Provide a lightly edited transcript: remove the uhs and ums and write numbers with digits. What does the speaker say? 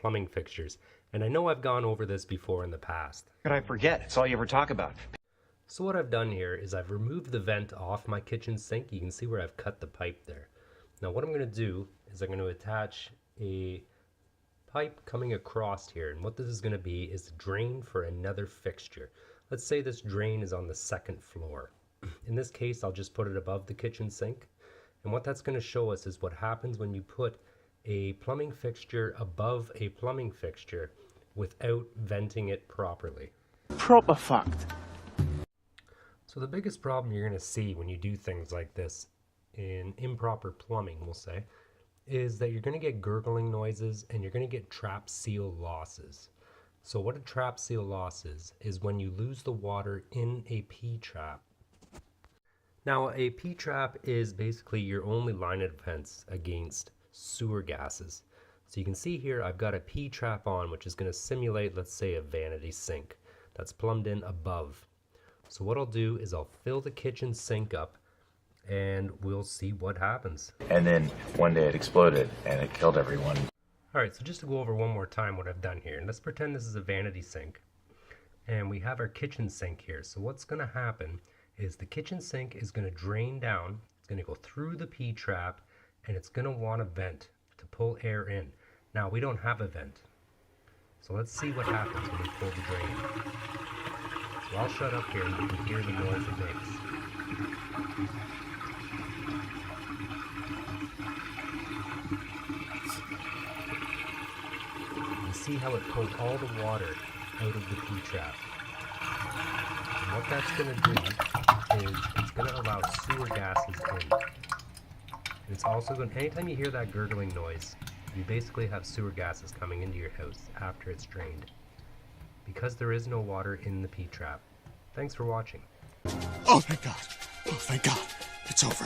plumbing fixtures, and I know I've gone over this before in the past. Could I forget? It's all you ever talk about. So what I've done here is I've removed the vent off my kitchen sink. You can see where I've cut the pipe there. Now what I'm going to do is I'm going to attach a pipe coming across here, and what this is going to be is a drain for another fixture. Let's say this drain is on the second floor. In this case, I'll just put it above the kitchen sink, and what that's going to show us is what happens when you put a plumbing fixture above a plumbing fixture without venting it properly. Proper fucked. So the biggest problem you're going to see when you do things like this in improper plumbing, we'll say, is that you're going to get gurgling noises and you're going to get trap seal losses. So what a trap seal loss is when you lose the water in a P-trap. Now a P-trap is basically your only line of defense against sewer gases. So you can see here I've got a P-trap on, which is going to simulate, let's say, a vanity sink that's plumbed in above. So what I'll do is I'll fill the kitchen sink up and we'll see what happens. And then one day it exploded and it killed everyone. Alright, so just to go over one more time what I've done here, and let's pretend this is a vanity sink. And we have our kitchen sink here. So what's going to happen is the kitchen sink is going to drain down, it's going to go through the P-trap, and it's going to want to vent to pull air in. Now we don't have a vent. So let's see what happens when we pull the drain. So I'll shut up here and you can hear the noise it makes. You see how it pulled all the water out of the P-trap. And what that's going to do is it's going to allow sewer gases in. And it's also going to, anytime you hear that gurgling noise, you basically have sewer gases coming into your house after it's drained, because there is no water in the P-trap. Thanks for watching. Oh, thank God. Oh, thank God. It's over.